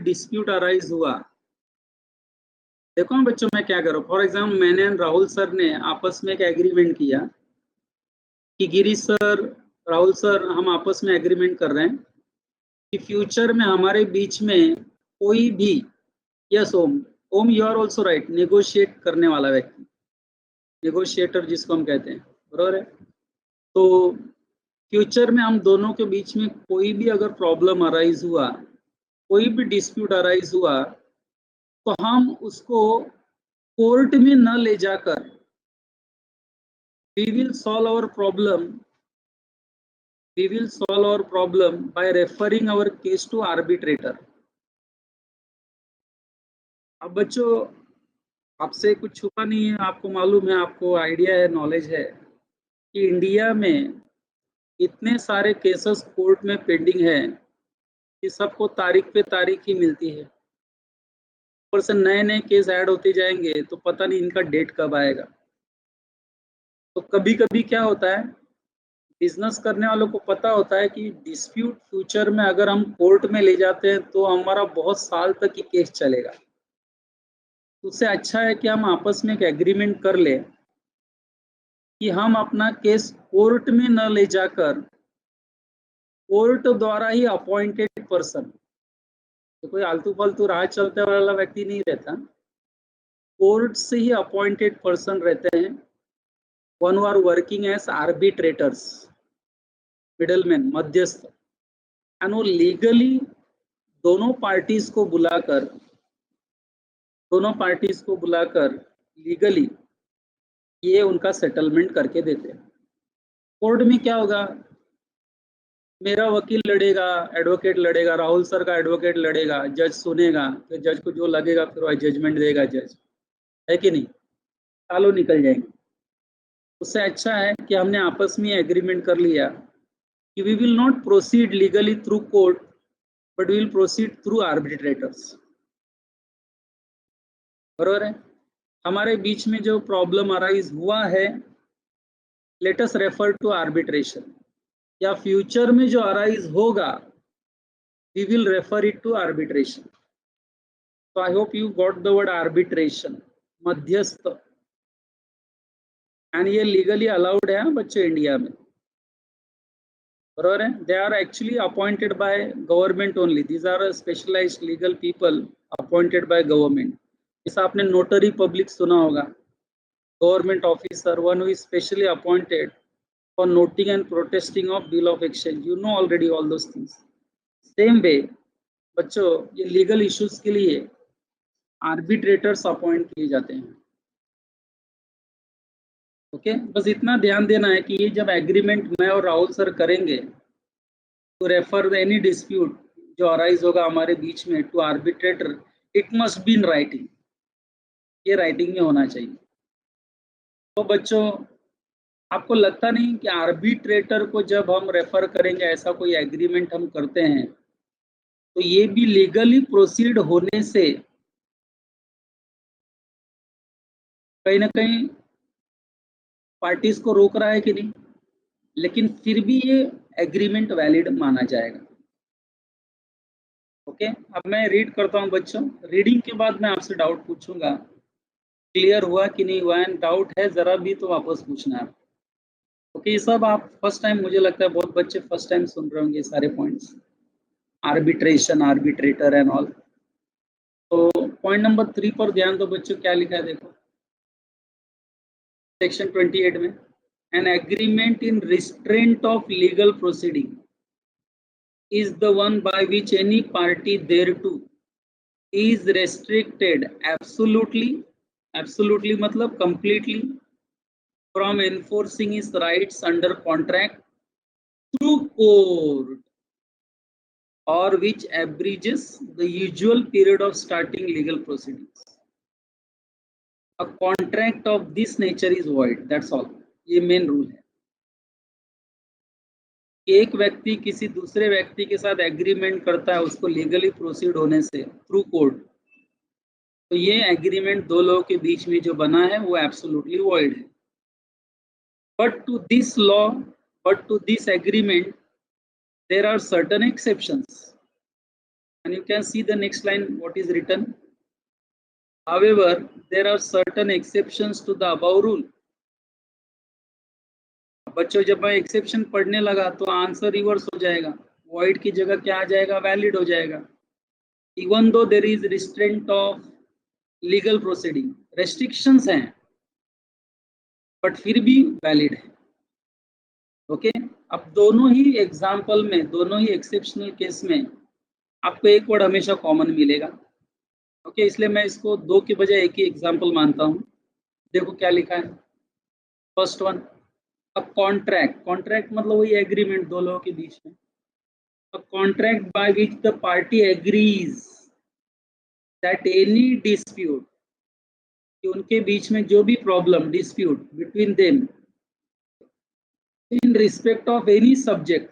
Dispute arise हुआ, देखो ना बच्चों मैं क्या करूँ, फॉर एग्जाम्पल मैंने राहुल सर ने आपस में एक एग्रीमेंट किया कि गिरीश सर, राहुल सर, हम आपस में एग्रीमेंट कर रहे हैं कि फ्यूचर में हमारे बीच में कोई भी, yes Om, Om you are also right, negotiate करने वाला व्यक्ति, नेगोशिएटर जिसको हम कहते हैं, बरोबर है। तो फ्यूचर में हम दोनों के बीच में कोई भी अगर प्रॉब्लम अराइज हुआ, कोई भी डिस्प्यूट अराइज हुआ, तो हम उसको कोर्ट में न ले जाकर we will solve our problem by referring our case to arbitrator. अब बच्चों आपसे कुछ छुपा नहीं है, आपको मालूम है, आपको आइडिया है, नॉलेज है कि इंडिया में इतने सारे केसेस कोर्ट में पेंडिंग है कि सबको तारीख पे तारीख ही मिलती है, ऊपर से नए नए केस ऐड होते जाएंगे तो पता नहीं इनका डेट कब आएगा। तो कभी कभी क्या होता है, बिजनेस करने वालों को पता होता है कि डिस्प्यूट फ्यूचर में अगर हम कोर्ट में ले जाते हैं तो हमारा बहुत साल तक ये केस चलेगा। उससे अच्छा है कि हम आपस में एक एग्रीमेंट कर ले कि हम अपना केस कोर्ट में न ले जाकर कोर्ट द्वारा ही अपॉइंटेड पर्सन, तो कोई आलतू फालतू राह चलते वाला व्यक्ति नहीं रहता, कोर्ट से ही अपॉइंटेड पर्सन रहते हैं, one are working as arbitrators, middleman, मध्यस्थ, एंड वो लीगली दोनों पार्टीज को बुलाकर लीगली ये उनका सेटलमेंट करके देते हैं। कोर्ट में क्या होगा, मेरा वकील लड़ेगा, एडवोकेट लड़ेगा, राहुल सर का एडवोकेट लड़ेगा, जज सुनेगा, फिर जज को जो लगेगा फिर वह जजमेंट देगा जज, है कि नहीं, सालों निकल जाएंगे। उससे अच्छा है कि हमने आपस में एग्रीमेंट कर लिया कि we will not proceed legally through court but will proceed through arbitrators, बरोबर है। हमारे बीच में जो प्रॉब्लम अराइज हुआ है, let us refer to arbitration, या फ्यूचर में जो अराइज होगा we will refer it to arbitration. तो I hope you got the word arbitration, मध्यस्थ, एंड ये लीगली अलाउड है बच्चों इंडिया में, बरोबर है। They are actually appointed by government only, these are specialized legal people appointed by government. जैसा आपने नोटरी पब्लिक सुना होगा, government officer, one who is specially appointed for noting and protesting of bill of exchange, you know already all those things. Same way बच्चों ये legal issues के लिए arbitrators appoint किए जाते हैं। ओके, बस इतना ध्यान देना है कि ये जब एग्रीमेंट मैं और राहुल सर करेंगे तो रेफर एनी डिस्प्यूट जो अराइज होगा हमारे बीच में to arbitrator, it must be in writing, ये राइटिंग में होना चाहिए। तो बच्चों आपको लगता नहीं कि आर्बिट्रेटर को जब हम रेफर करेंगे, ऐसा कोई एग्रीमेंट हम करते हैं तो ये भी लीगली प्रोसीड होने से कहीं ना कहीं पार्टीज को रोक रहा है कि नहीं, लेकिन फिर भी ये एग्रीमेंट वैलिड माना जाएगा। ओके, अब मैं रीड करता हूं बच्चों, रीडिंग के बाद मैं आपसे डाउट पूछूंगा, क्लियर हुआ कि नहीं हुआ, एंड डाउट है जरा भी तो वापस पूछना है। ओके, ये सब आप फर्स्ट टाइम, मुझे लगता है बहुत बच्चे फर्स्ट टाइम सुन रहे होंगे सारे points, arbitration, arbitrator and all. तो पॉइंट नंबर 3 पर ध्यान दो बच्चों, क्या लिखा है देखो, सेक्शन 28 में, an agreement in restraint of legal proceeding is the one by which any party thereto is restricted absolutely मतलब completely from enforcing his rights under contract through court, or which abridges the usual period of starting legal proceedings. A contract of this nature is void, that's all, ये main rule है। एक व्यक्ति किसी दूसरे व्यक्ति के साथ एग्रीमेंट करता है उसको लीगली प्रोसीड होने से थ्रू कोर्ट, तो ये एग्रीमेंट दो लोगों के बीच में जो बना है वो एब्सोल्युटली वॉइड है। But to this agreement there are certain exceptions, and you can see the next line what is written. However, there are certain exceptions to the above rule. बच्चों जब मैं एक्सेप्शन पढ़ने लगा तो आंसर रिवर्स हो जाएगा, void की जगह क्या आ जाएगा, वैलिड हो जाएगा. Even though there is restraint of legal proceeding, restrictions हैं बट फिर भी वैलिड है. ओके अब दोनों ही एग्जाम्पल में, दोनों ही एक्सेप्शनल केस में आपको एक वर्ड हमेशा कॉमन मिलेगा. ओके इसलिए मैं इसको दो के बजाय एक ही एग्जाम्पल मानता हूँ. देखो क्या लिखा है. First one, a contract. Contract मतलब वही एग्रीमेंट दो लोगों के बीच में. A contract by which the party agrees that any dispute, कि उनके बीच में जो भी problem, dispute between them in respect of any subject,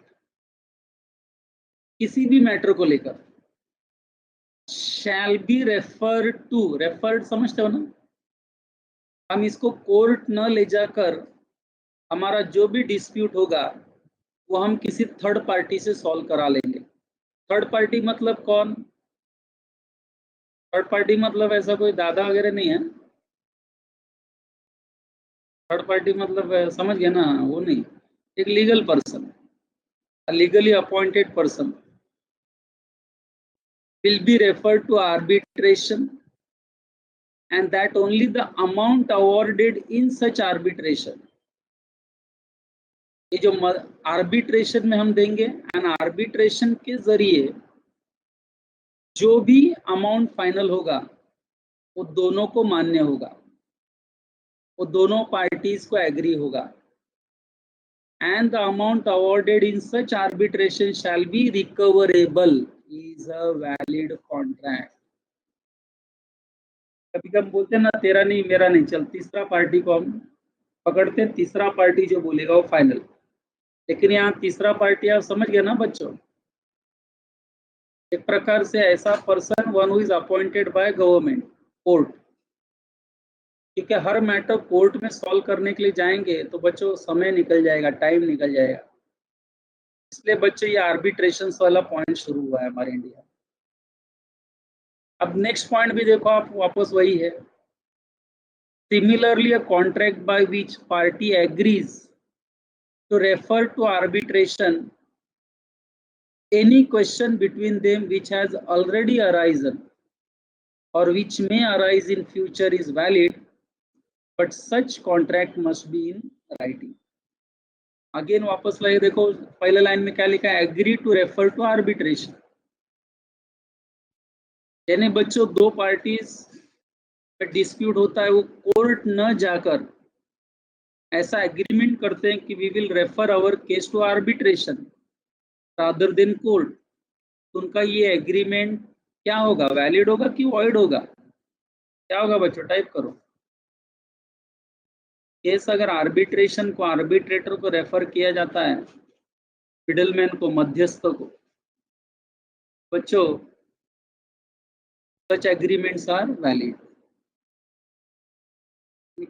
किसी भी मैटर को लेकर, shall be refer to. Referred समझते हो ना. हम इसको कोर्ट न ले जाकर हमारा जो भी डिस्प्यूट होगा वो हम किसी थर्ड पार्टी से सॉल्व करा लेंगे. थर्ड पार्टी मतलब कौन? थर्ड पार्टी मतलब ऐसा कोई दादा वगैरह नहीं है. थर्ड पार्टी मतलब समझ गया ना, वो नहीं. एक legal person, legally appointed person will be referred to arbitration, and that only the amount awarded in such arbitration. ये जो आर्बिट्रेशन में हम देंगे, एंड आर्बिट्रेशन के जरिए जो भी अमाउंट फाइनल होगा वो दोनों को मान्य होगा, वो दोनों पार्टीज को एग्री होगा. And the amount awarded in such arbitration shall be recoverable is a valid contract. कभी कभी बोलते हैं ना, तेरा नहीं मेरा नहीं, चल तीसरा पार्टी को हम पकड़ते हैं, तीसरा पार्टी जो बोलेगा वो फाइनल. लेकिन यहाँ तीसरा पार्टी आप समझ गए ना बच्चों, एक प्रकार से ऐसा person one who is appointed by government, court. क्योंकि हर मैटर कोर्ट में सॉल्व करने के लिए जाएंगे तो बच्चों समय निकल जाएगा, टाइम निकल जाएगा. इसलिए बच्चों ये आर्बिट्रेशन वाला पॉइंट शुरू हुआ है हमारे इंडिया. अब नेक्स्ट पॉइंट भी देखो आप, वापस वही है. Similarly a contract by which party agrees to refer to arbitration any question between them which has already arisen or which may arise in future is valid, but such contract must be in writing. Again वापस लाइए, देखो पहले line में क्या लिखा है, agree to refer to arbitration. यानी बच्चों दो पार्टीज में डिस्प्यूट होता है, वो कोर्ट न जाकर ऐसा एग्रीमेंट करते हैं कि we will refer our case to arbitration rather than court. तो उनका ये एग्रीमेंट क्या होगा, वैलिड होगा कि वॉइड होगा? क्या होगा बच्चों, टाइप करो. केस अगर आर्बिट्रेशन को, आर्बिट्रेटर को रेफर किया जाता है, मिडलमैन को, मध्यस्थ को, बच्चों सच एग्रीमेंट्स आर वैलिड.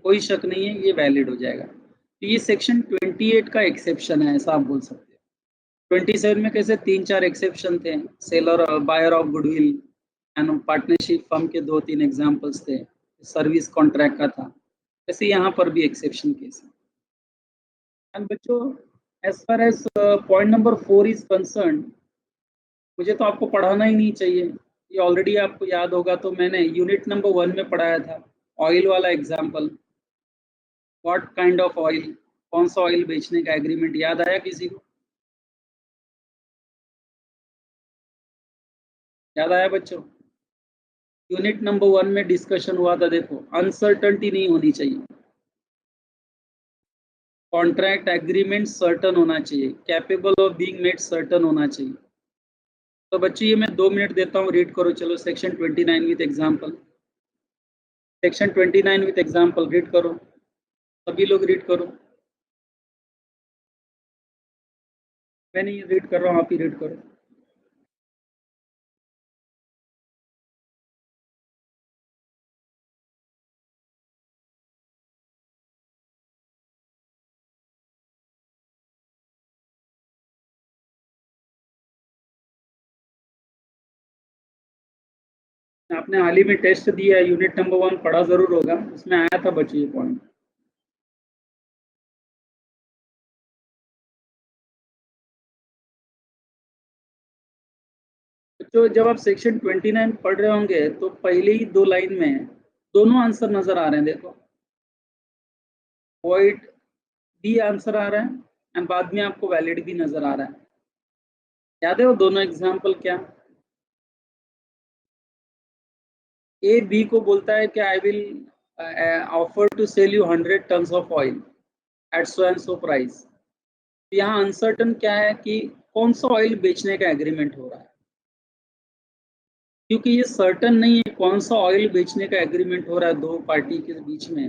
कोई शक नहीं है, ये वैलिड हो जाएगा. तो ये सेक्शन 28 का एक्सेप्शन है, ऐसा आप बोल सकते हैं. 27 में कैसे तीन चार एक्सेप्शन थे, seller, buyer of goodwill and partnership firm के दो तीन एग्जांपल्स थे, सर्विस कॉन्ट्रैक्ट का था. ऐसे यहाँ पर भी एक्सेप्शन केस है. एंड बच्चों as far as point number 4 is concern, मुझे तो आपको पढ़ाना ही नहीं चाहिए, ये ऑलरेडी आपको याद होगा. तो मैंने यूनिट नंबर 1 में पढ़ाया था ऑयल वाला example. What kind of oil, कौन सा ऑयल बेचने का एग्रीमेंट, याद आया किसी को? याद आया बच्चों? यूनिट नंबर 1 में डिस्कशन हुआ था. देखो अनसर्टनिटी नहीं होनी चाहिए, कॉन्ट्रैक्ट एग्रीमेंट सर्टन होना चाहिए, capable of being made certain होना चाहिए. तो बच्चों ये मैं 2 मिनट देता हूँ, रीड करो. चलो section 29 with example. Section 29 with example read करो, सभी लोग रीड करो. मैं नहीं रीड कर रहा हूँ, आप ही रीड करो. आपने हाल ही में टेस्ट दिया, यूनिट नंबर 1 पढ़ा जरूर होगा, उसमें आया था बच्चों ये पॉइंट। तो जब आप सेक्शन 29 पढ़ रहे होंगे तो पहले ही 2 लाइन में दोनों आंसर नजर आ रहे हैं, देखो वॉइड भी आंसर आ रहा है एंड बाद में आपको वैलिड भी नजर आ रहा है। याद है वो दोनों एग्जाम्पल क्या? ए बी को बोलता है कि I will offer to sell you 100 tons of oil at so and so price. यहाँ अनसर्टन क्या है कि कौन सा ऑयल बेचने का एग्रीमेंट हो रहा है, क्योंकि ये सर्टन नहीं है कौन सा ऑयल बेचने का एग्रीमेंट हो रहा है दो पार्टी के बीच में।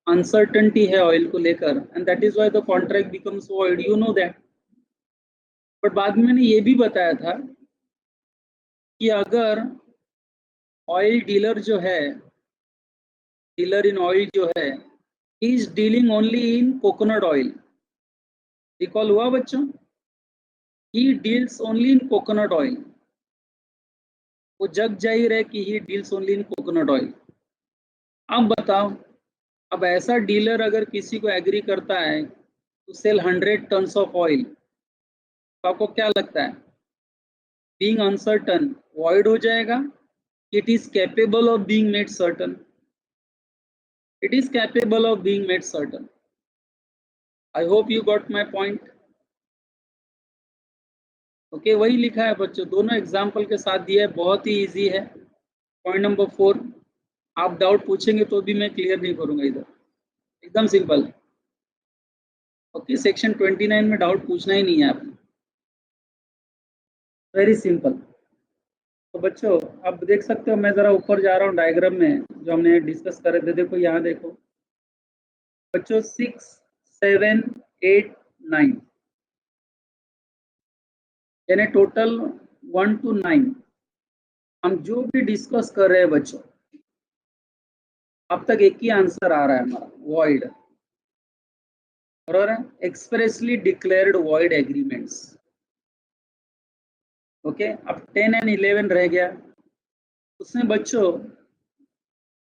अनसर्टनिटी है ऑयल को लेकर and that is why the contract becomes void, you know that. But बाद में मैंने ये भी बताया था कि अगर ऑयल डीलर जो है, डीलर इन ऑयल जो है, is dealing only in coconut oil, recall हुआ बच्चों? He deals only in coconut oil, वो जग जाहिर है कि he deals only in coconut oil. अब बताओ, अब ऐसा डीलर अगर किसी को एग्री करता है to sell 100 tons of oil, तो आपको क्या लगता है बीइंग अनसर्टन वॉइड हो जाएगा? It is capable of being made certain, it is capable of being made certain. I hope you got my point. Okay, वही लिखा है बच्चों, दोनों एग्जाम्पल के साथ दिया है, बहुत ही इजी है। पॉइंट नंबर 4, आप डाउट पूछेंगे तो भी मैं क्लियर नहीं करूंगा इधर, एकदम सिंपल। ओके, सेक्शन 29 में डाउट पूछना ही नहीं है आपने, वेरी सिंपल। तो बच्चों अब देख सकते हो, मैं जरा ऊपर जा रहा हूँ डायग्राम में जो हमने डिस्कस करे थे, देखो यहाँ देखो बच्चों 6, 7, 8, 9 यानी टोटल 1 to 9 हम जो भी डिस्कस कर रहे हैं बच्चों, अब तक एक ही आंसर आ रहा है हमारा, वॉइड। और expressly declared void agreements. Okay, अब 10 एंड 11 रह गया, उसमें बच्चों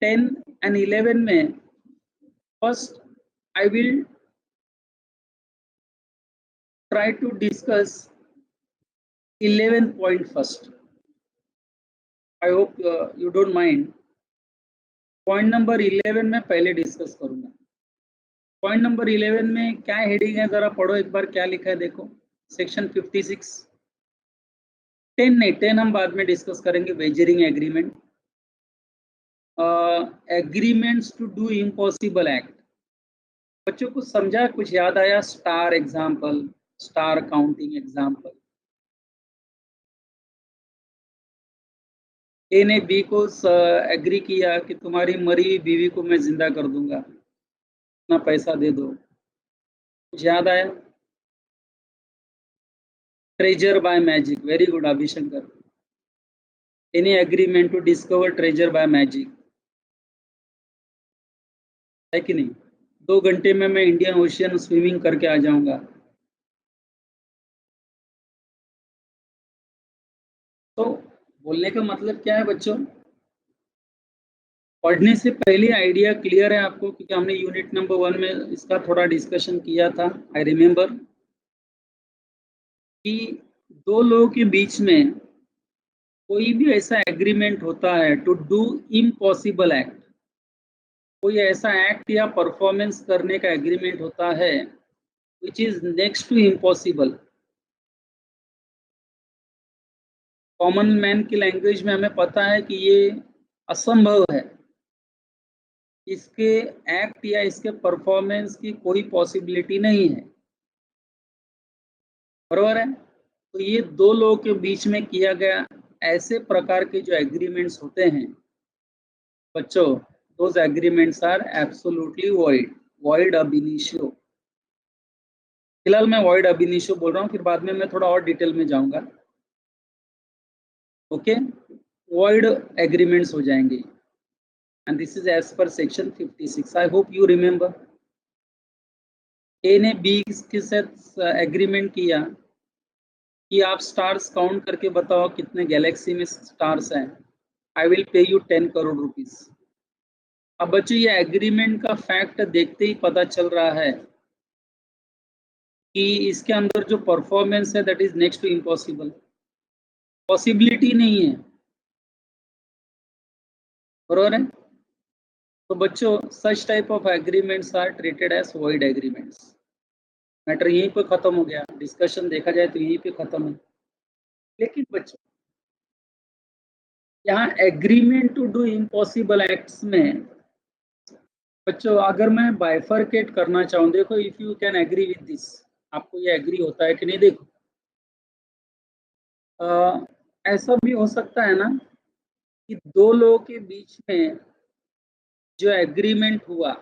10 एंड 11 में first I will try to discuss 11 point first. I hope you don't mind. Point number 11 में पहले डिस्कस करूंगा। पॉइंट नंबर 11 में क्या हेडिंग है, जरा पढ़ो एक बार क्या लिखा है, देखो सेक्शन 56। 10 नहीं, 10 हम बाद में डिस्कस करेंगे, wagering agreement, agreements to do impossible act. बच्चों कुछ समझा, कुछ याद आया? Star example, star counting example. A ने बी को एग्री किया कि तुम्हारी मरी हुई बीवी को मैं जिंदा कर दूंगा, इतना पैसा दे दो, कुछ याद आया? Treasure by magic, very good Abhishankar. Any agreement to discover treasure by magic, है कि नहीं? 2 घंटे में मैं इंडियन ओशियन स्विमिंग करके आ जाऊंगा। तो बोलने का मतलब क्या है बच्चों, पढ़ने से पहले आइडिया क्लियर है आपको, क्योंकि हमने यूनिट नंबर 1 में इसका थोड़ा डिस्कशन किया था। आई रिमेम्बर कि दो लोगों के बीच में कोई भी ऐसा एग्रीमेंट होता है टू डू इम्पॉसिबल एक्ट, कोई ऐसा एक्ट या परफॉर्मेंस करने का एग्रीमेंट होता है which is next to impossible. Common man की लैंग्वेज में हमें पता है कि ये असंभव है, इसके एक्ट या इसके परफॉर्मेंस की कोई पॉसिबिलिटी नहीं है, बरोबर है? तो ये दो लोगों के बीच में किया गया ऐसे प्रकार के जो एग्रीमेंट्स होते हैं बच्चों, those agreements are absolutely void, void ab initio. फिलहाल मैं वॉइड अब इनिशियो बोल रहा हूँ, फिर बाद में मैं थोड़ा और डिटेल में जाऊंगा। ओके, वॉइड एग्रीमेंट्स हो जाएंगे and this is as per section 56। I hope you remember. A ने बी के साथ एग्रीमेंट किया कि आप स्टार्स काउंट करके बताओ कितने गैलेक्सी में स्टार्स हैं। I will pay you 10 crore rupees. अब बच्चों ये एग्रीमेंट का फैक्ट देखते ही पता चल रहा है कि इसके अंदर जो परफॉर्मेंस है that is next to impossible, possibility नहीं है, बरोबर है। तो बच्चों such type of agreements are treated as void agreements. Matter यहीं पे खत्म हो गया, डिस्कशन देखा जाए तो यहीं पे खत्म है। लेकिन बच्चों यहाँ agreement to do impossible acts में बच्चों अगर मैं बाइफरकेट करना चाहूँ, देखो if you can agree with this, आपको ये एग्री होता है कि नहीं। देखो ऐसा भी हो सकता है ना कि दो लोगों के बीच में जो एग्रीमेंट हुआ,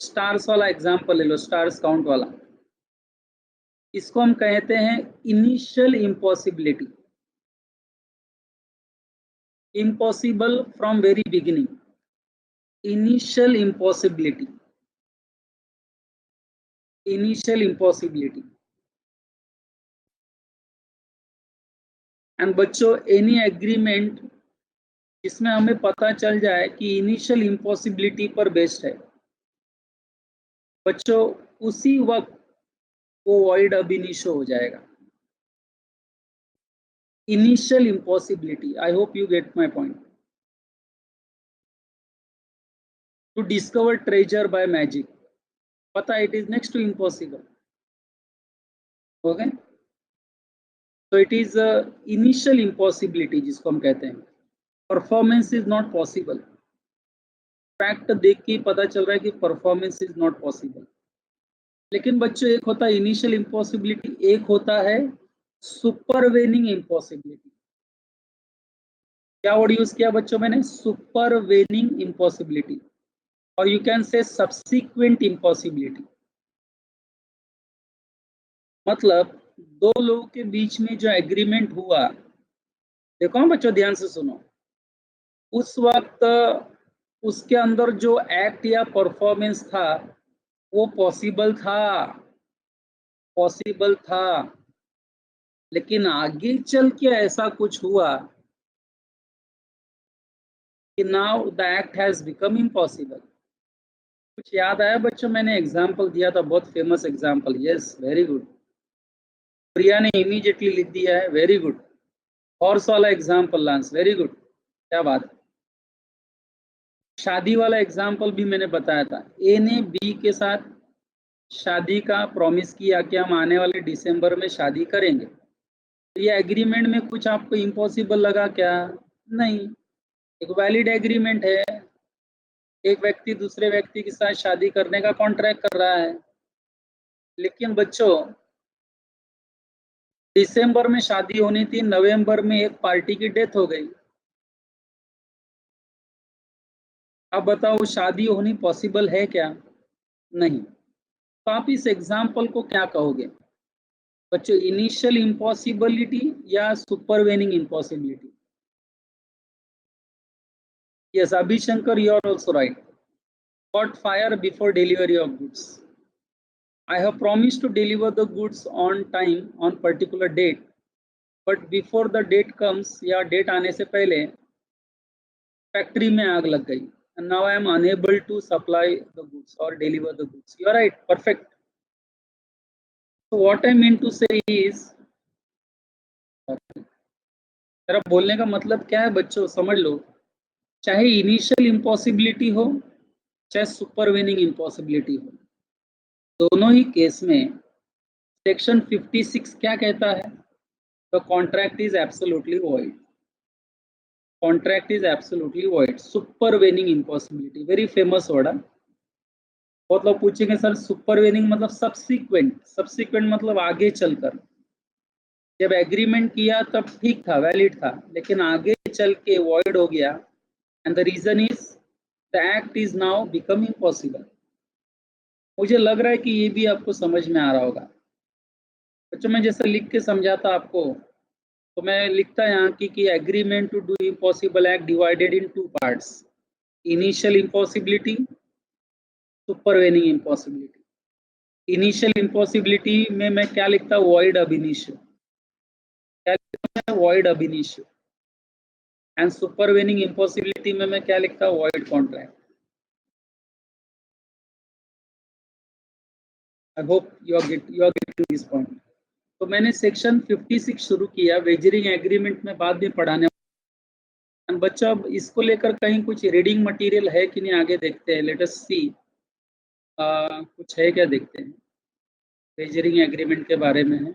स्टार्स वाला एग्जांपल ले लो, स्टार्स काउंट वाला, इसको हम कहते हैं initial impossibility, impossible from very beginning, initial impossibility, initial impossibility. And बच्चों एनी एग्रीमेंट जिसमें हमें पता चल जाए कि इनिशियल इम्पॉसिबिलिटी पर बेस्ड है बच्चों, उसी वक्त वो वॉइड अब इनिशियो हो जाएगा। Initial impossibility, I hope you get my point. To discover treasure by magic, पता it is next to impossible, okay. तो इट इज इनिशियल इम्पॉसिबिलिटी जिसको हम कहते हैं, performance is not possible. Fact देख के पता चल रहा है कि परफॉर्मेंस इज नॉट पॉसिबल। लेकिन बच्चों एक होता है इनिशियल इम्पॉसिबिलिटी, एक होता है सुपरवेनिंग इम्पॉसिबिलिटी। क्या वर्ड यूज किया बच्चों मैंने? सुपरवेनिंग इम्पॉसिबिलिटी, और you can say subsequent impossibility. मतलब दो लोगों के बीच में जो एग्रीमेंट हुआ, देखो बच्चों ध्यान से सुनो, उस वक्त उसके अंदर जो एक्ट या परफॉर्मेंस था वो पॉसिबल था, पॉसिबल था। लेकिन आगे चल के ऐसा कुछ हुआ कि now the act has become impossible. कुछ याद आया बच्चों? मैंने एग्जाम्पल दिया था, बहुत famous example. Yes, very good. Priya ने इमीडिएटली लिख दिया है, वेरी गुड। हॉर्स वाला एग्जाम्पल लांस, वेरी गुड, क्या बात है। शादी वाला एग्जाम्पल भी मैंने बताया था। ए ने बी के साथ शादी का प्रॉमिस किया कि हम आने वाले दिसंबर में शादी करेंगे। तो ये एग्रीमेंट में कुछ आपको इम्पॉसिबल लगा क्या? नहीं, एक वैलिड एग्रीमेंट है। एक व्यक्ति दूसरे व्यक्ति के साथ शादी करने का कॉन्ट्रैक्ट कर रहा है। लेकिन बच्चों दिसंबर में शादी होनी थी, नवंबर में एक पार्टी की डेथ हो गई। अब बताओ शादी होनी पॉसिबल है क्या? नहीं। तो आप इस एग्जाम्पल को क्या कहोगे बच्चों, इनिशियल इम्पॉसिबिलिटी या supervening impossibility? Yes Abhishankar, you are also right. Caught fire before delivery of goods. I have promised to deliver the goods on time on particular date, but before the date comes या date आने से पहले factory में आग लग गई, and now I am unable to supply the goods or deliver the goods. You are right, perfect. So what I mean to say is, मेरा बोलने का मतलब क्या है बच्चों, समझ लो, चाहे इनिशियल इम्पॉसिबिलिटी हो चाहे सुपरवेनिंग इम्पॉसिबिलिटी हो, दोनों ही केस में सेक्शन 56 क्या कहता है? The contract is absolutely void, contract is absolutely void. Supervening impossibility, very famous word है। बहुत लोग पूछेंगे सर सुपरवेनिंग मतलब सब्सिक्वेंट, सब्सिक्वेंट मतलब आगे चलकर। जब एग्रीमेंट किया तब ठीक था, वैलिड था, लेकिन आगे चल के वॉइड हो गया, and the reason is the act is now becoming possible. मुझे लग रहा है कि ये भी आपको समझ में आ रहा होगा बच्चों। मैं जैसे लिख के समझाता आपको, तो मैं लिखता यहाँ कि agreement to do impossible act divided in two parts, initial impossibility, supervening impossibility. Initial impossibility में मैं क्या लिखता हूँ? Void ab initio. क्या void ab initio, and supervening impossibility में मैं क्या लिखता हूँ, void contract. I hope you are getting this point. तो मैंने सेक्शन 56 शुरू किया, वेजरिंग एग्रीमेंट में बाद में पढ़ाने। बच्चों अब इसको लेकर कहीं कुछ रीडिंग मटेरियल है कि नहीं, आगे देखते हैं, लेट अस सी। कुछ है क्या, देखते हैं। वेजरिंग एग्रीमेंट के बारे में है।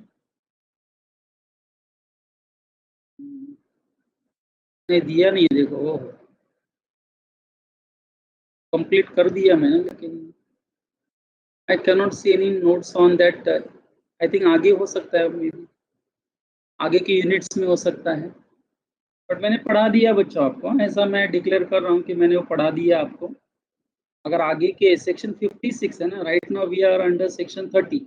नहीं दिया नहीं है, देखो वो कंप्लीट कर दिया मैंने, लेकिन I cannot see any notes on that. I think आगे हो सकता है, मे बी आगे की यूनिट्स में हो सकता है, बट मैंने पढ़ा दिया बच्चों आपको। ऐसा मैं डिक्लेयर कर रहा हूँ कि मैंने वो पढ़ा दिया आपको। अगर आगे के सेक्शन 56 है ना, right now we are under section 30,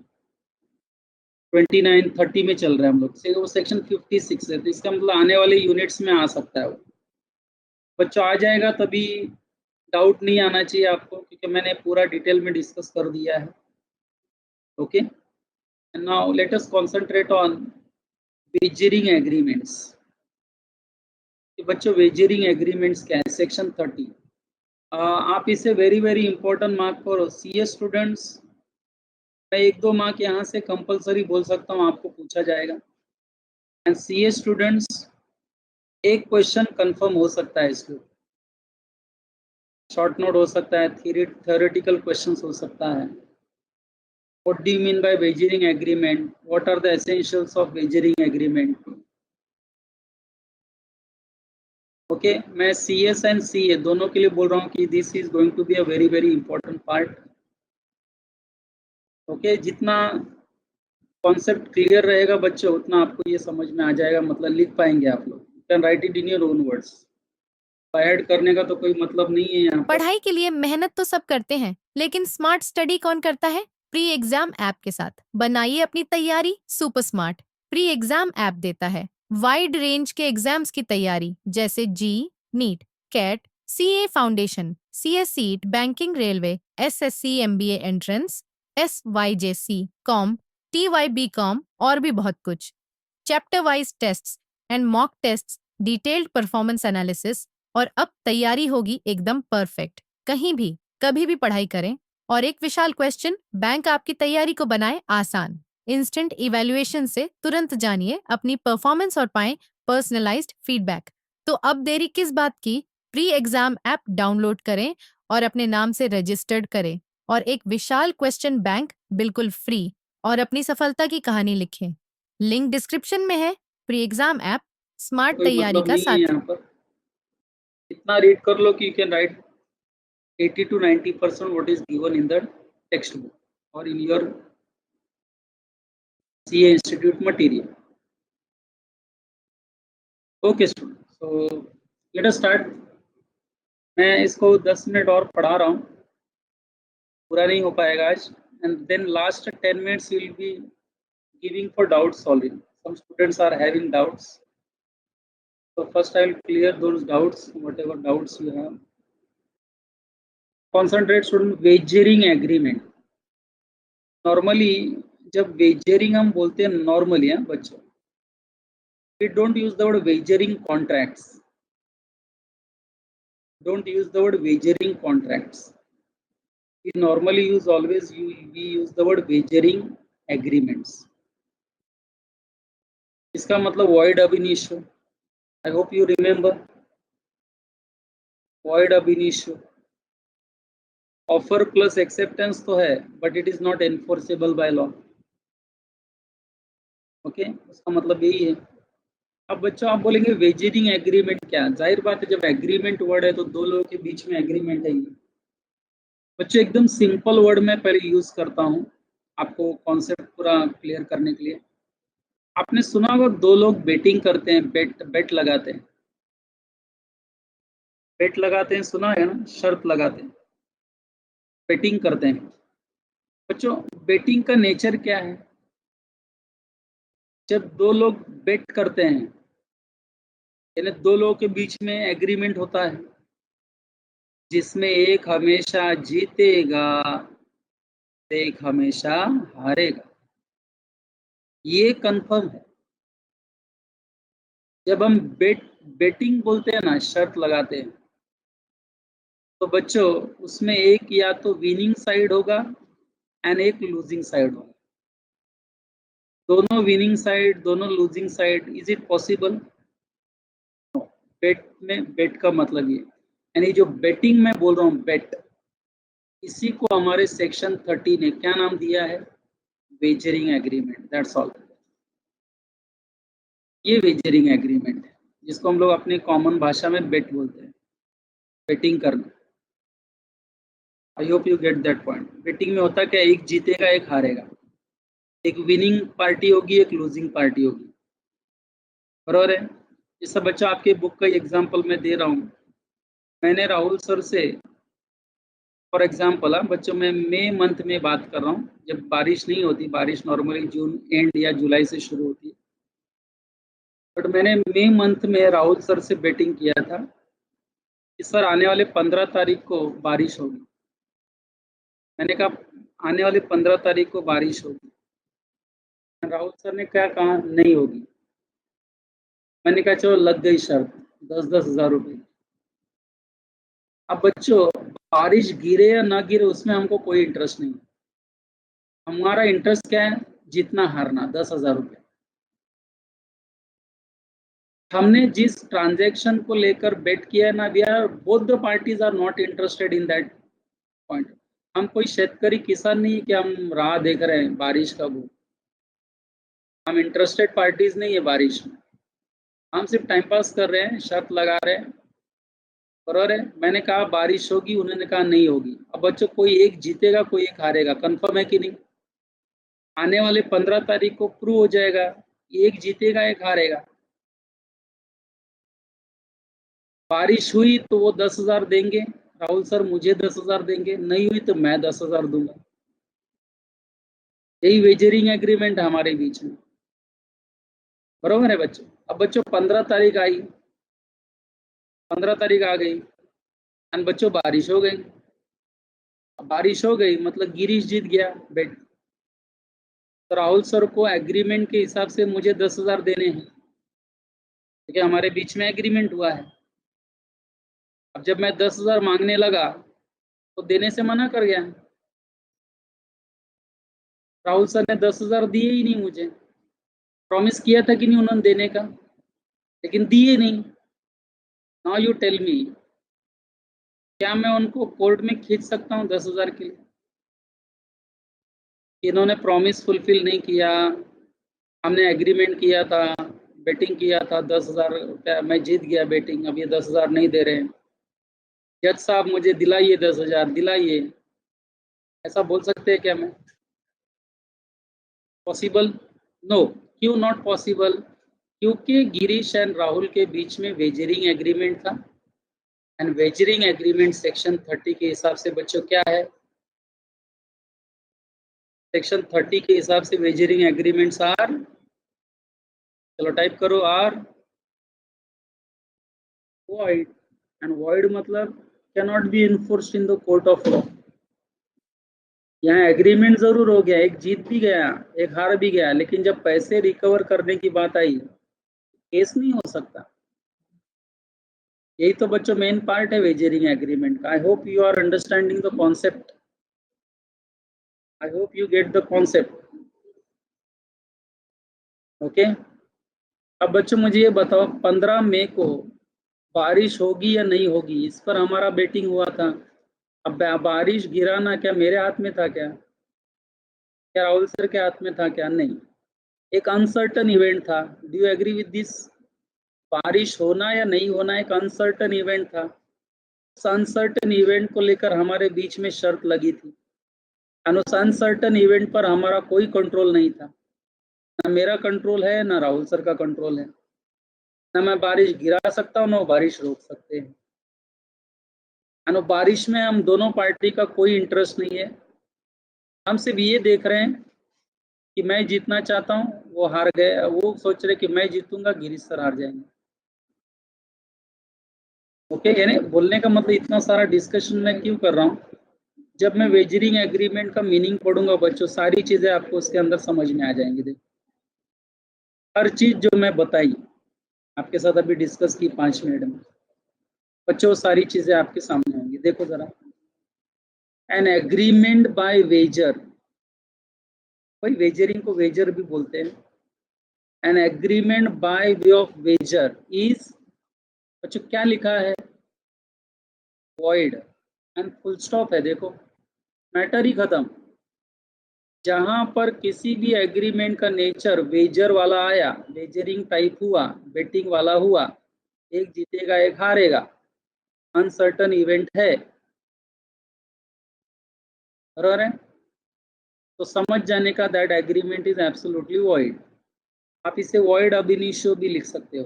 29 30 में चल रहा है हम लोग से, वो सेक्शन 56 है, तो इसका मतलब आने वाले यूनिट्स में आ सकता है वो। बच्चों आ जाएगा तभी, डाउट नहीं आना चाहिए आपको, क्योंकि मैंने पूरा डिटेल में डिस्कस कर दिया है। Okay, now let us concentrate on wagering agreements. बच्चों वेजरिंग एग्रीमेंट्स क्या है, सेक्शन 30। आप इसे वेरी वेरी इंपॉर्टेंट मार्क करो, सीए स्टूडेंट्स। मैं एक दो मार्क यहाँ से कंपलसरी बोल सकता हूँ, आपको पूछा जाएगा। एंड सीए स्टूडेंट्स, एक क्वेश्चन कंफर्म हो सकता है इसको, शॉर्ट नोट हो सकता है, theoretical क्वेश्चंस हो सकता है। What do you mean by wagering agreement? What are the essentials of wagering agreement? Okay, मैं CS एंड CA दोनों के लिए बोल रहा हूँ कि this is going to be a very very important part. Okay, जितना कॉन्सेप्ट क्लियर रहेगा बच्चों, उतना आपको ये समझ में आ जाएगा, मतलब लिख पाएंगे आप लोग। You can write it in your own words. Add करने का तो कोई मतलब नहीं है यहाँ पर। पढ़ाई के लिए मेहनत तो सब करते हैं, लेकिन स्मार्ट स्टडी कौन करता है? प्री एग्जाम ऐप के साथ बनाइए अपनी तैयारी super smart. Pre exam app देता है वाइड रेंज के एग्जाम्स की तैयारी, जैसे JEE, NEET, CAT, CA foundation, CS CSEET, banking, railway, SSC, MBA entrance, SYJC com, TYB com और भी बहुत कुछ। Chapter wise tests and mock tests, detailed performance analysis, और अब तैयारी होगी एकदम परफेक्ट। कहीं भी कभी भी पढ़ाई करें, और एक विशाल क्वेश्चन बैंक आपकी तैयारी को बनाए आसान। इंस्टेंट इवैल्यूएशन से तुरंत जानिए अपनी परफॉर्मेंस और पाएं पर्सनलाइज्ड फीडबैक। तो अब देरी किस बात की? प्री एग्जाम ऐप डाउनलोड करें और अपने नाम से रजिस्टर्ड करें, और एक विशाल क्वेश्चन बैंक बिल्कुल फ्री, और अपनी सफलता की कहानी लिखें। लिंक डिस्क्रिप्शन में है। प्री एग्जाम ऐप स्मार्ट कोई तैयारी मतलब का नहीं है साथी। यहाँ पर, इतना रीड कर लो कि you can write 80 to 90% what is given in the textbook or in your CA Institute material. Okay, student. So let us start. मैं इसको 10 मिनट और पढ़ा रहा हूँ, पूरा नहीं हो पाएगा आज, and then last 10 minutes we will be giving for doubt solving. Some students are having doubts, so first I will clear those doubts, whatever doubts you have. Concentrate student, wagering agreement. Normally जब wagering हम बोलते हैं, normally है बच्चों, we don't use the word wagering contracts. Don't use the word wagering contracts. We normally use always we use the word wagering agreements. इसका मतलब void ab initio. I hope you remember void ab initio. Offer plus acceptance तो है, but it is not enforceable by law. Okay, उसका मतलब यही है। अब बच्चों आप बोलेंगे वेजरिंग एग्रीमेंट क्या? जाहिर बात है, जब एग्रीमेंट वर्ड है तो दो लोगों के बीच में एग्रीमेंट है ये। बच्चों एकदम सिंपल वर्ड में पहले यूज करता हूँ आपको कॉन्सेप्ट पूरा क्लियर करने के लिए। आपने सुना होगा दो लोग बेटिंग करते हैं, बेट लगाते हैं, बेट लगाते हैं, सुना है ना, शर्त लगाते हैं, बेटिंग करते हैं। बच्चों बेटिंग का नेचर क्या है? जब दो लोग बेट करते हैं, यानी दो लोगों के बीच में एग्रीमेंट होता है, जिसमें एक हमेशा जीतेगा, एक हमेशा हारेगा, ये कंफर्म है। जब हम बेटिंग बोलते हैं ना, शर्त लगाते हैं, तो बच्चों उसमें एक या तो विनिंग साइड होगा एंड एक लूजिंग साइड होगा। दोनों विनिंग साइड, दोनों losing side, is it possible? Bet में बेट का मतलब ये, यानी जो बेटिंग में बोल रहा हूँ, बेट, इसी को हमारे सेक्शन 30 ने क्या नाम दिया है? Wagering agreement, that's all. ये वेजरिंग एग्रीमेंट है, जिसको हम लोग अपने कॉमन भाषा में बेट बोलते हैं, बेटिंग करना। I hope you get that point. Betting में होता क्या, एक जीतेगा एक हारेगा, एक विनिंग पार्टी होगी एक लूजिंग पार्टी होगी, बराबर है? ये सब बच्चा आपके बुक का एग्जाम्पल मैं दे रहा हूँ। मैंने राहुल सर से, फॉर एग्जाम्पल, बच्चों में मई मंथ में बात कर रहा हूँ, जब बारिश नहीं होती, बारिश नॉर्मली जून एंड या जुलाई से शुरू होती है, बट मैंने मई मंथ में राहुल सर से बेटिंग किया था कि सर आने वाले 15 तारीख को बारिश होगी। मैंने कहा आने वाले 15 तारीख को बारिश होगी। राहुल सर ने क्या कहा, नहीं होगी। मैंने कहा चलो लग गई शर्त, 10-10 हज़ार रुपये। अब बच्चों बारिश गिरे या ना गिरे उसमें हमको कोई इंटरेस्ट नहीं, हमारा इंटरेस्ट क्या है, जीतना हारना, 10,000 रुपये। हमने जिस ट्रांजैक्शन को लेकर बेट किया है ना, we are both the parties are not interested in that point. हम कोई शेतकरी किसान नहीं है कि हम राह देख रहे हैं बारिश कब हो। हम इंटरेस्टेड पार्टीज नहीं है बारिश में, हम सिर्फ टाइम पास कर रहे हैं, शर्त लगा रहे हैं, बराबर है? मैंने कहा बारिश होगी, उन्होंने कहा नहीं होगी। अब बच्चों कोई एक जीतेगा कोई एक हारेगा, कंफर्म है कि नहीं? आने वाले 15 तारीख को प्रूव हो जाएगा, एक जीतेगा एक हारेगा। बारिश हुई तो वो 10,000 देंगे, राहुल सर मुझे 10,000 देंगे, नहीं हुई तो मैं 10,000 दूंगा। यही वेजरिंग एग्रीमेंट है हमारे बीच में, बरोबर है बच्चों? अब बच्चों 15 तारीख आई, 15 तारीख आ गई एंड बच्चों बारिश हो गई। अब बारिश हो गई मतलब गिरीश जीत गया बेट, तो राहुल सर को एग्रीमेंट के हिसाब से मुझे 10,000 देने हैं, क्योंकि हमारे बीच में एग्रीमेंट हुआ है। अब जब मैं 10,000 मांगने लगा तो देने से मना कर गया, राहुल सर ने 10,000 दिए ही नहीं मुझे। प्रॉमिस किया था कि नहीं उन्होंने देने का, लेकिन दिए नहीं। नाउ यू टेल मी, क्या मैं उनको कोर्ट में खींच सकता हूँ 10,000 के लिए? इन्होंने प्रॉमिस फुलफिल नहीं किया, हमने एग्रीमेंट किया था, बेटिंग किया था, 10,000 रुपया मैं जीत गया बेटिंग, अब ये 10,000 नहीं दे रहे हैं, जज साहब मुझे दिलाइए 10,000 दिलाइए, ऐसा बोल सकते हैं क्या मैं? पॉसिबल? नो। क्यों नॉट पॉसिबल? क्योंकि गिरीश एंड राहुल के बीच में वेजरिंग एग्रीमेंट था, एंड वेजरिंग एग्रीमेंट सेक्शन 30 के हिसाब से बच्चों क्या है? सेक्शन 30 के हिसाब से वेजरिंग एग्रीमेंट्स आर, चलो टाइप करो, आर void, एंड void मतलब can not be enforced in the court of law. यहाँ एग्रीमेंट जरूर हो गया, एक जीत भी गया एक हार भी गया, लेकिन जब पैसे रिकवर करने की बात आई, केस नहीं हो सकता। यही तो बच्चों मेन पार्ट है वेजरिंग एग्रीमेंट का। I hope you are understanding the concept, I hope you get the concept. Okay, अब बच्चों मुझे ये बताओ 15 मई को बारिश होगी या नहीं होगी, इस पर हमारा बेटिंग हुआ था। अब बारिश गिराना क्या मेरे हाथ में था क्या राहुल सर के हाथ में था क्या? नहीं, एक अनसर्टन इवेंट था। Do you agree with this? बारिश होना या नहीं होना एक अनसर्टन इवेंट था। उस अनसर्टन इवेंट को लेकर हमारे बीच में शर्त लगी थी, और उस अनसर्टन इवेंट पर हमारा कोई कंट्रोल नहीं था। ना मेरा कंट्रोल है ना राहुल सर का कंट्रोल है, ना मैं बारिश गिरा सकता हूँ ना बारिश रोक सकते हैं। और बारिश में हम दोनों पार्टी का कोई इंटरेस्ट नहीं है, हम सिर्फ ये देख रहे हैं कि मैं जीतना चाहता हूँ, वो हार गए, वो सोच रहे कि मैं जीतूंगा गिरीश सर हार जाएंगे। ओके, यानी बोलने का मतलब इतना सारा डिस्कशन मैं क्यों कर रहा हूँ, जब मैं वेजरिंग एग्रीमेंट का मीनिंग पढ़ूंगा बच्चों, सारी चीजें आपको उसके अंदर समझ में आ जाएंगी। देखो हर चीज जो मैं बताई आपके साथ अभी डिस्कस की 5 मिनट में। बच्चों सारी चीजें आपके सामने होंगी, देखो जरा। एन एग्रीमेंट बाय वेजर, भाई वेजरिंग को वेजर भी बोलते हैं। An agreement by way of wager is, बच्चों क्या लिखा है, वॉइड एंड फुल स्टॉप है, देखो मैटर ही खत्म। जहां पर किसी भी एग्रीमेंट का नेचर वेजर वाला आया, वेजरिंग टाइप हुआ, बेटिंग वाला हुआ, एक जीतेगा एक हारेगा, अनसर्टन इवेंट है, बराबर है, तो समझ जाने का that agreement is absolutely void. आप इसे वॉइड अब इनिशियो भी लिख सकते हो।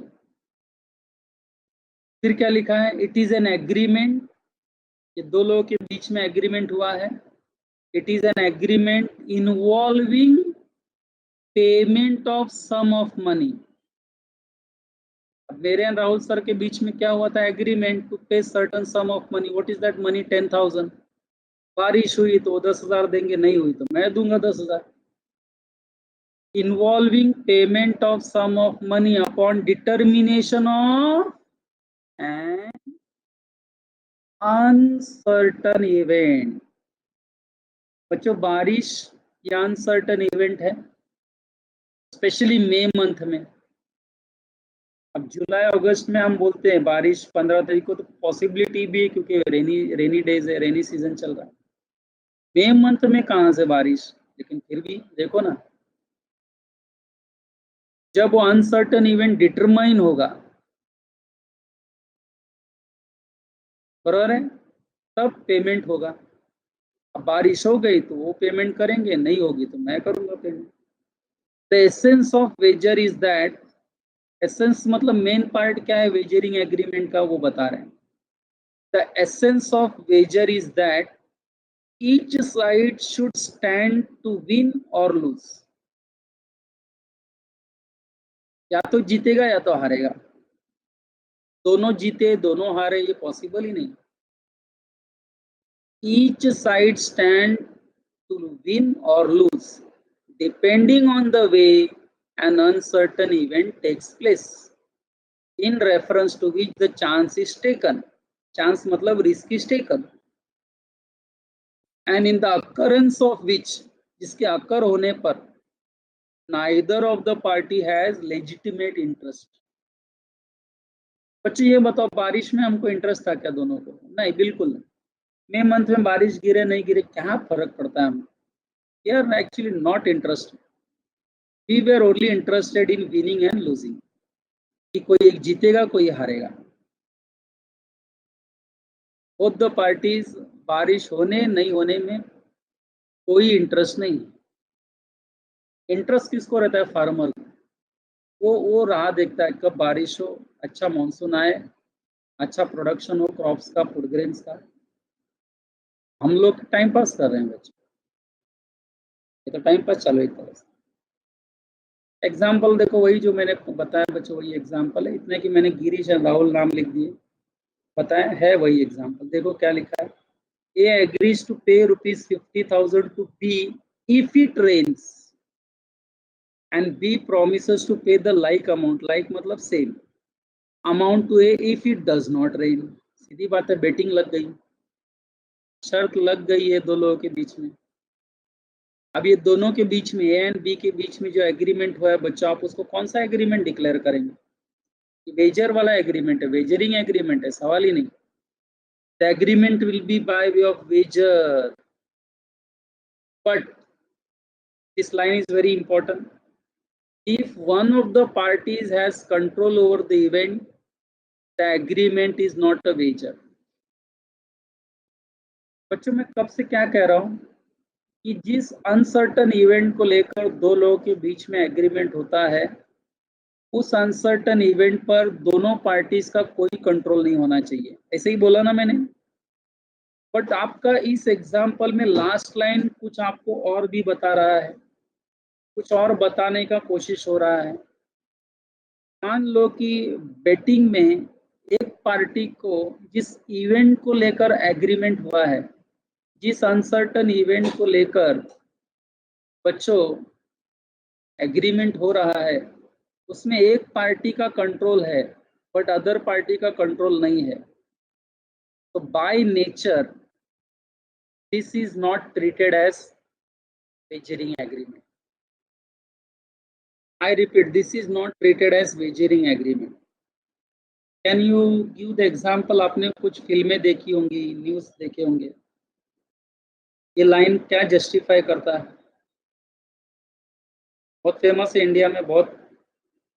फिर क्या लिखा है, इट इज एन एग्रीमेंट, ये दो लोगों के बीच में एग्रीमेंट हुआ है। It is an agreement involving payment of sum of money. अब मेरे एंड राहुल सर के बीच में क्या हुआ था, एग्रीमेंट टू पे certain some of money. What is that money, 10,000। बारिश हुई तो 10,000 देंगे, नहीं हुई तो मैं दूंगा 10,000। Involving payment of sum of money upon determination of an uncertain event. बच्चों बारिश या अनसर्टन इवेंट है, स्पेशली मई मंथ में। अब जुलाई अगस्त में हम बोलते हैं बारिश 15 तारीख को, तो पॉसिबिलिटी भी है क्योंकि रेनी डेज है, रेनी सीजन चल रहा है। मई मंथ में कहां से बारिश, लेकिन फिर भी देखो ना, जब वो अनसर्टन इवेंट डिटरमाइन होगा, बराबर है, तब पेमेंट होगा। अब बारिश हो गई तो वो पेमेंट करेंगे, नहीं होगी तो मैं करूंगा payment. The essence of wager is that, essence मतलब मेन पार्ट क्या है वेजरिंग एग्रीमेंट का, वो बता रहे हैं। The essence of wager is that each side should stand to win or lose। या तो जीतेगा या तो हारेगा, दोनों जीते दोनों हारे ये पॉसिबल ही नहीं। each side stand to win or lose depending on the way an uncertain event takes place, in reference to which the chance is taken। chance मतलब risk is taken, and in the occurrence of which, जिसके अकर होने पर neither of the party has legitimate interest। बच्चे ये बताओ बारिश में हमको इंटरेस्ट था क्या दोनों को, नहीं बिल्कुल नहीं। मई मंथ में बारिश गिरे नहीं गिरे क्या फर्क पड़ता है हमको, we are actually not interested, we were only interested in winning and losing, कि कोई एक जीतेगा कोई हारेगा। बोथ द पार्टीज, बारिश होने नहीं होने में कोई इंटरेस्ट नहीं। इंटरेस्ट किसको रहता है, फार्मर को। वो राह देखता है कब बारिश हो, अच्छा मानसून आए, अच्छा प्रोडक्शन हो क्रॉप्स का, फूड ग्रेन्स का। हम लोग टाइम पास कर रहे हैं बच्चों, ये तो टाइम पास चलो एक तरह से। एग्जाम्पल देखो, वही जो मैंने बताया बच्चों, वही एग्जाम्पल है, इतने कि मैंने गिरीश और राहुल नाम लिख दिए, बताया है वही एग्जाम्पल। देखो क्या लिखा है, ए agrees to pay ₹50,000 to B if it rains and B promises to pay the like amount, like मतलब same amount to A if it does not rain। सीधी बात है, बेटिंग लग गई, शर्त लग गई है दो लोगों के बीच में। अब ये दोनों के बीच में, ए एंड बी के बीच में जो एग्रीमेंट हुआ है बच्चों, आप उसको कौन सा एग्रीमेंट डिक्लेयर करेंगे, वेजर वाला एग्रीमेंट है, वेजरिंग एग्रीमेंट है, सवाल ही नहीं। The agreement will be by way of wager, but this line is very important. If one of the parties has control over the event, the agreement is not a wager। बच्चों मैं कब से क्या कह रहा हूं कि जिस अनसर्टन इवेंट को लेकर दो लोगों के बीच में एग्रीमेंट होता है, उस अनसर्टन इवेंट पर दोनों पार्टीज का कोई कंट्रोल नहीं होना चाहिए, ऐसे ही बोला ना मैंने। बट आपका इस एग्जाम्पल में लास्ट लाइन कुछ आपको और भी बता रहा है, कुछ और बताने का कोशिश हो रहा है। मान लो कि बेटिंग में एक पार्टी को जिस इवेंट को लेकर एग्रीमेंट हुआ है, जिस अनसर्टन इवेंट को लेकर बच्चों एग्रीमेंट हो रहा है, उसमें एक पार्टी का कंट्रोल है बट अदर पार्टी का कंट्रोल नहीं है, तो by nature this is not treated as wagering agreement. I repeat, this is not treated as wagering agreement. Can you give the example? आपने कुछ फिल्में देखी होंगी, न्यूज़ देखे होंगे, ये लाइन क्या जस्टिफाई करता है? बहुत फेमस है, इंडिया में बहुत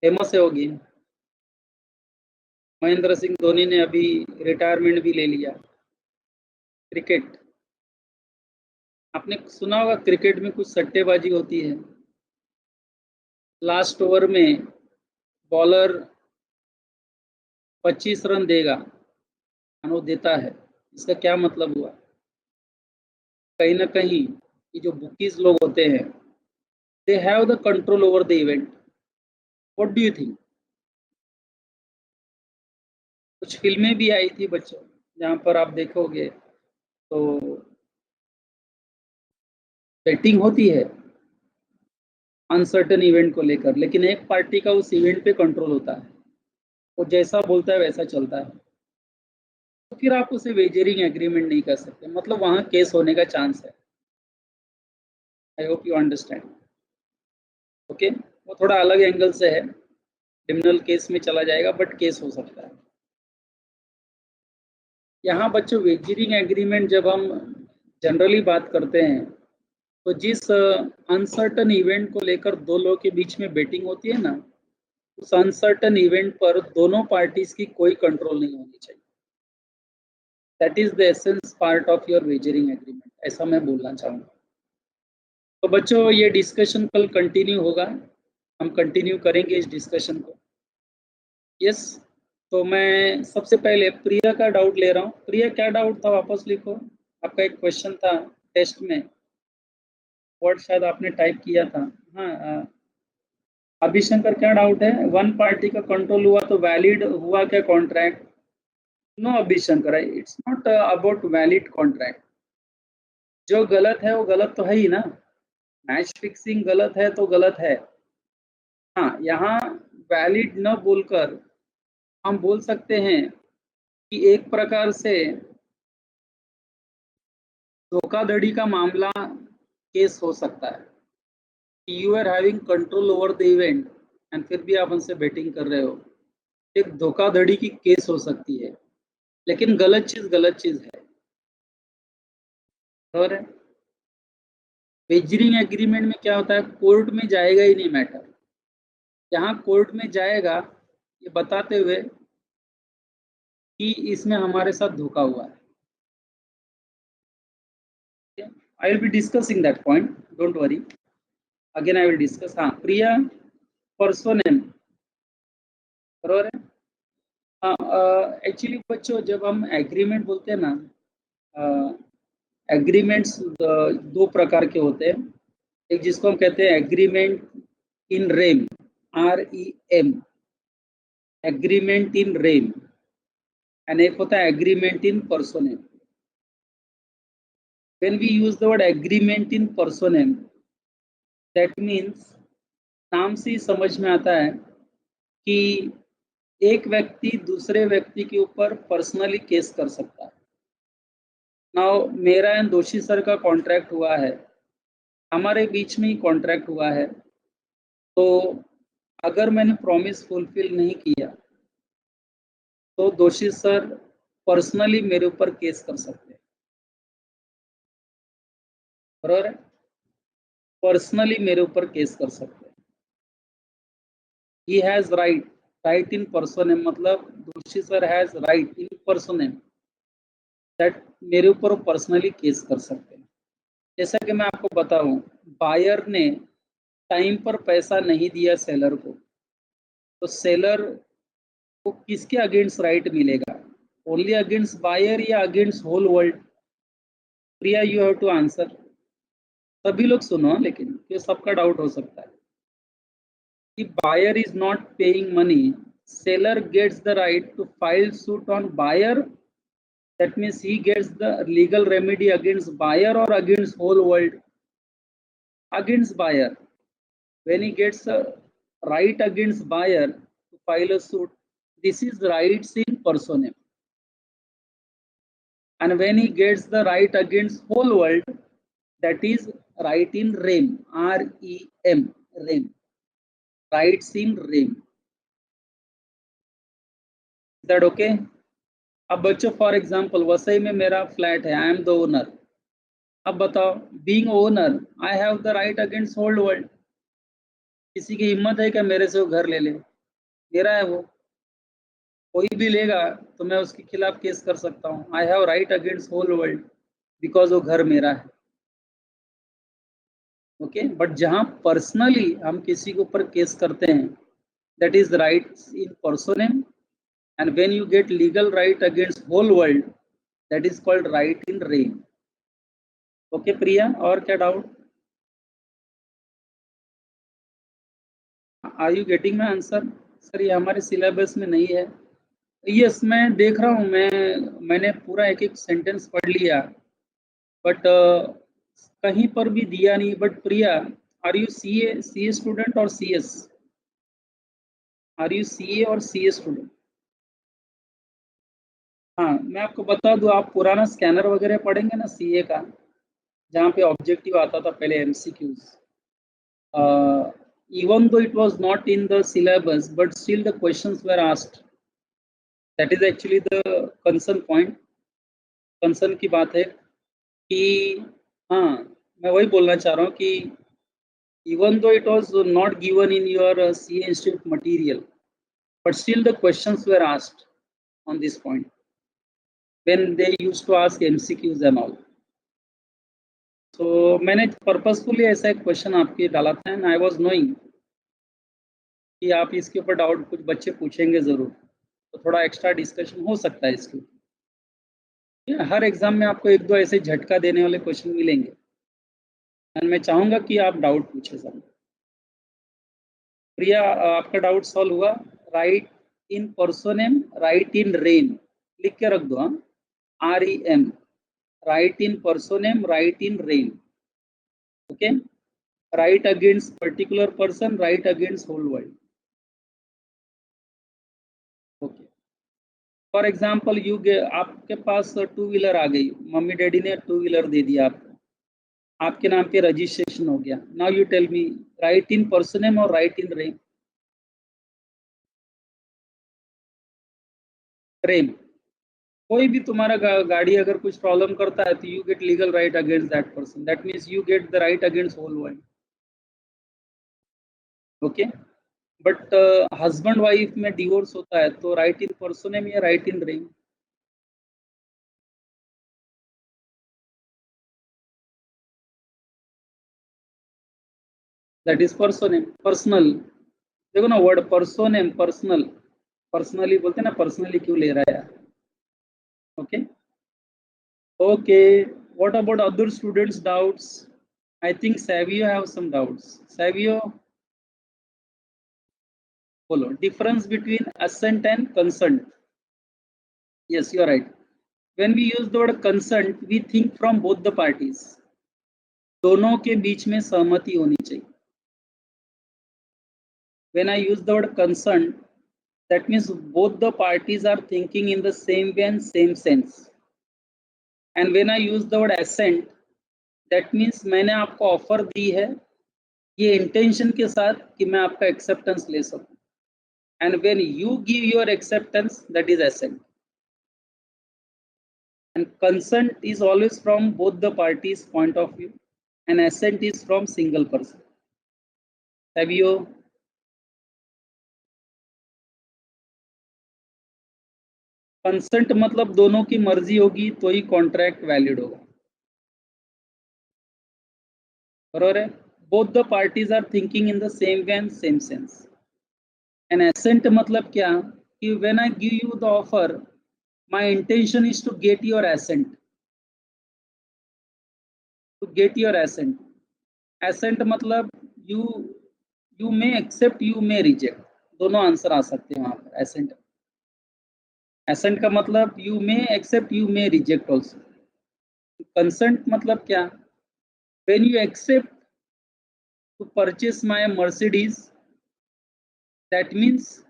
फेमस है होगी। महेंद्र सिंह धोनी ने अभी रिटायरमेंट भी ले लिया। क्रिकेट, आपने सुना होगा, क्रिकेट में कुछ सट्टेबाजी होती है। लास्ट ओवर में बॉलर 25 रन देगा, वो देता है, इसका क्या मतलब हुआ? कहीं ना कहीं ये जो बुकीज लोग होते हैं, they have the control over the event. What do you think? कुछ फिल्में भी आई थी बच्चों, जहाँ पर आप देखोगे तो बेटिंग होती है अनसर्टन इवेंट को लेकर, लेकिन एक पार्टी का उस इवेंट पे कंट्रोल होता है, वो जैसा बोलता है वैसा चलता है, तो फिर आप उसे वेजरिंग एग्रीमेंट नहीं कर सकते, मतलब वहां केस होने का चांस है। आई होप यू अंडरस्टैंड। ओके, वो थोड़ा अलग एंगल से है, क्रिमिनल केस में चला जाएगा बट केस हो सकता है। यहाँ बच्चों वेजरिंग एग्रीमेंट जब हम जनरली बात करते हैं, तो जिस अनसर्टन इवेंट को लेकर दो लोगों के बीच में बेटिंग होती है ना, उस अनसर्टन इवेंट पर दोनों पार्टीज की कोई कंट्रोल नहीं होनी चाहिए। That is the essence part of your wagering agreement, ऐसा मैं बोलना चाहूँगा। तो बच्चों ये डिस्कशन कल कंटिन्यू होगा, हम कंटिन्यू करेंगे इस डिस्कशन को। यस, तो मैं सबसे पहले प्रिया का डाउट ले रहा हूँ। प्रिया, क्या डाउट था, वापस लिखो। आपका एक क्वेश्चन था टेस्ट में, वर्ड शायद आपने टाइप किया था। हाँ, अभिशंकर क्या डाउट है? वन पार्टी का कंट्रोल हुआ तो वैलिड हुआ क्या contract? No Abhishankar, it's not about valid contract. जो गलत है वो गलत तो है ही ना, मैच फिक्सिंग गलत है तो गलत है। हाँ, यहाँ वैलिड न बोलकर हम बोल सकते हैं कि एक प्रकार से धोखाधड़ी का मामला केस हो सकता है। You are having control over the event and फिर भी आप उनसे बेटिंग कर रहे हो, एक धोखाधड़ी की केस हो सकती है, लेकिन गलत चीज है। और वेजरिंग एग्रीमेंट में क्या होता है, कोर्ट में जाएगा ही नहीं मैटर। यहाँ कोर्ट में जाएगा ये बताते हुए कि इसमें हमारे साथ धोखा हुआ है। I will be discussing that point, don't worry, again I will discuss. हाँ प्रिया, परसों नेम, बरोबर है। एक्चुअली बच्चों जब हम एग्रीमेंट बोलते हैं ना, एग्रीमेंट्स दो प्रकार के होते हैं। एक जिसको हम कहते हैं agreement in rem, REM, agreement in rem, and एक होता है agreement in personam. When we use the word agreement in personam, that means, नाम से ही समझ में आता है कि एक व्यक्ति दूसरे व्यक्ति के ऊपर पर्सनली केस कर सकता है। नाउ मेरा एंड दोषी सर का कॉन्ट्रैक्ट हुआ है, हमारे बीच में ही कॉन्ट्रैक्ट हुआ है, तो अगर मैंने प्रॉमिस फुलफिल नहीं किया तो दोषी सर पर्सनली मेरे ऊपर केस कर सकते हैं, बराबर है, पर्सनली मेरे ऊपर केस कर सकते हैं। He has right in personam, मतलब दोषी sir has right in personam that मेरे ऊपर पर्सनली केस कर सकते हैं। जैसा कि मैं आपको बताऊं, बायर ने टाइम पर पैसा नहीं दिया सेलर को, तो सेलर को किसके अगेंस्ट राइट मिलेगा? ओनली अगेंस्ट बायर या against whole world? Priya, you have to answer. सभी लोग सुनो, लेकिन ये सबका डाउट हो सकता है कि buyer is not paying money, seller gets the right to file suit on buyer, that means he gets the legal remedy against buyer or against whole world? Against buyer. When he gets right against buyer to file a suit, this is rights in personam. And when he gets the right against whole world, that is right in rem, R-E-M, rem, rights in rem. Is that okay? अब बच्चों for example Vasai में मेरा flat है, I am the owner. अब बताओ, being owner I have the right against whole world. किसी की हिम्मत है क्या मेरे से वो घर ले ले? मेरा है वो. कोई भी लेगा तो मैं उसके खिलाफ केस कर सकता हूँ. I have right against whole world because वो घर मेरा है. ओके, बट जहां पर्सनली हम किसी के ऊपर केस करते हैं, that is rights in personam. And when you get legal right against whole world, that is called right in rem. Okay Priya, और क्या doubt? Are you getting my answer? Sir ये हमारे सिलेबस में नहीं है. यस, मैं देख रहा हूँ, मैंने पूरा एक एक सेंटेंस पढ़ लिया, बट कहीं पर भी दिया नहीं. But Priya, are you CA student और सीएस? आर यू सीए और सीए स्टूडेंट? हाँ, मैं आपको बता दूं, आप पुराना स्कैनर वगैरह पढ़ेंगे ना सीए का, जहाँ पे ऑब्जेक्टिव आता था पहले, MCQs. even though it was not in the syllabus, but still the questions were asked. That is actually the concern point. Concern की बात है कि हाँ, मैं वही बोलना चाह रहा हूँ कि even though it was not given in your CA Institute material, but still the questions were asked on this point when they used to ask MCQs and all. So मैंने पर्पसफुली ऐसा एक क्वेश्चन आपके डाला था, and I was knowing कि आप इसके ऊपर डाउट कुछ बच्चे पूछेंगे जरूर, तो थोड़ा एक्स्ट्रा डिस्कशन हो सकता है इसके ऊपर. हर एग्जाम में आपको एक दो ऐसे झटका देने वाले क्वेश्चन मिलेंगे, एंड मैं चाहूंगा कि आप डाउट पूछे सर. प्रिया, आपका डाउट सॉल्व हुआ? Right in personam, right in rem, लिख के रख दो. हाँ, REM, right in personam, right in rem. Okay, right against particular person, right against whole world. Okay, for example आपके पास टू व्हीलर आ गई, मम्मी डैडी ने टू व्हीलर दे दिया आपको, आपके नाम पे रजिस्ट्रेशन हो गया. Now you tell me, right in personam और राइट इन रेम? रेम. कोई भी तुम्हारा गाड़ी अगर कुछ प्रॉब्लम करता है तो you get legal right against that person. That means you get the right against whole world. Okay, but husband wife में डिवोर्स होता है तो राइट इन पर्सोनेम या right in rem? That is personam, personal. देखो ना, word पर्सोनेम, personal, personally बोलते ना, personally क्यों ले रहा है यार. Okay, okay, what about other students doubts? I think Savio have some doubts. Savio, बोलो, difference between assent and consent. Yes, you are right. When we use the word consent, we think from both the parties. दोनों के बीच में सहमति होनी चाहिए. When I use the word consent, that means both the parties are thinking in the same way and same sense. And when I use the word assent, that means मैंने आपको offer दी है ये इंटेंशन के साथ कि मैं आपका acceptance ले सकूं. And when you give your acceptance, that is assent. And consent is always from both the parties' point of view, and assent is from single person. Have you? Consent मतलब दोनों की मर्जी होगी तो ही कॉन्ट्रैक्ट वैलिड होगा. बरोबर है? Both the parties are thinking in the same way and same sense. And assent मतलब क्या कि when I give you the offer, my intention is to get your assent. To get your assent. Assent मतलब you you may accept, you may reject, दोनों answer आ सकते हैं वहां पर. एसेंट, एसेंट का मतलब you may accept, you may reject also. Consent मतलब क्या? When you accept to purchase my Mercedes, That means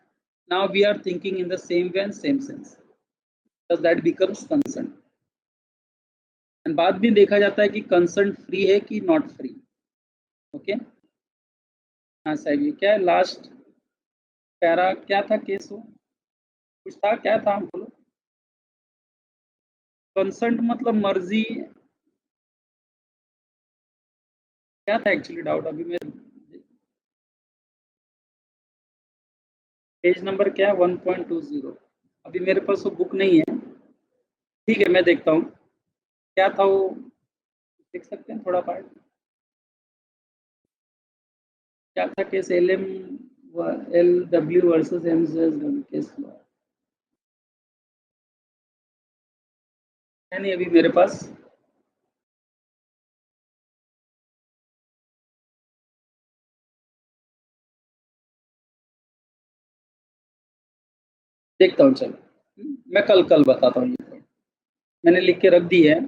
now we are thinking in the same way and same sense. Because that becomes consent. And बाद में देखा जाता है कि consent free है कि not free. Okay? हाँ साहब, ये क्या है लास्ट पैरा, क्या था केस वो, कुछ था, क्या था हम बोलो। कंसेंट मतलब मर्जी, क्या था एक्चुअली डाउट, अभी मेरे पेज नंबर क्या है 1.20, अभी मेरे पास वो बुक नहीं है। ठीक है, मैं देखता हूँ क्या था वो, देख सकते हैं थोड़ा पार्ट, क्या था case, LW versus MZW case है नहीं अभी मेरे पास। देखता हूँ, चलो मैं कल बताता हूँ, ये मैंने लिख के रख दी है,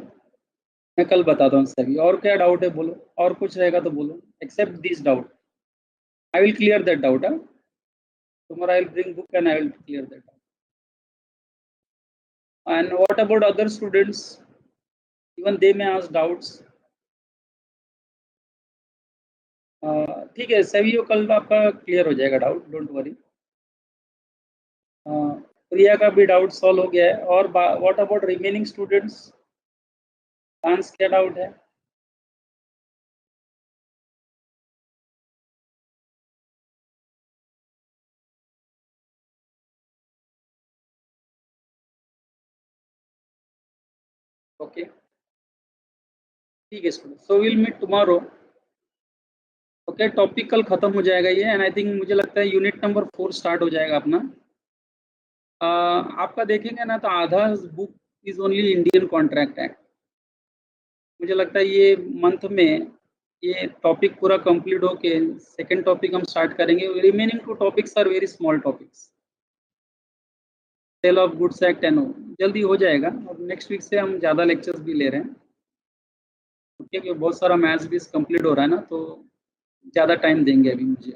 मैं कल बताता हूँ सभी। और क्या डाउट है बोलो, और कुछ रहेगा तो बोलो, except this doubt I will clear that doubt. Tomorrow I will bring book and I will clear that doubt. And what about other students? Even they may ask doubts. ठीक है सभी, कल आपका क्लियर हो जाएगा डाउट, डोंट वरी। प्रिया का भी doubt solve हो गया है। और व्हाट अबाउट रिमेनिंग स्टूडेंट्स, डांस क्या डाउट है? ओके ठीक है student, so will meet tomorrow. Okay, topic कल खत्म हो जाएगा ये, एंड आई थिंक मुझे लगता है यूनिट नंबर 4 स्टार्ट हो जाएगा अपना। आपका देखेंगे ना तो आधा book is only Indian contract act. मुझे लगता है ये मंथ में ये टॉपिक पूरा कंप्लीट होके सेकंड टॉपिक हम स्टार्ट करेंगे। Remaining 2 topics are very small topics, sale of goods act and जल्दी हो जाएगा। और नेक्स्ट वीक से हम ज़्यादा लेक्चर्स भी ले रहे हैं, क्योंकि बहुत सारा मैथ्स भी कंप्लीट हो रहा है ना, तो ज़्यादा टाइम देंगे अभी मुझे।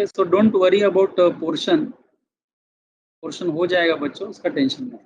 So don't worry about portion हो जाएगा बच्चों, उसका टेंशन नहीं।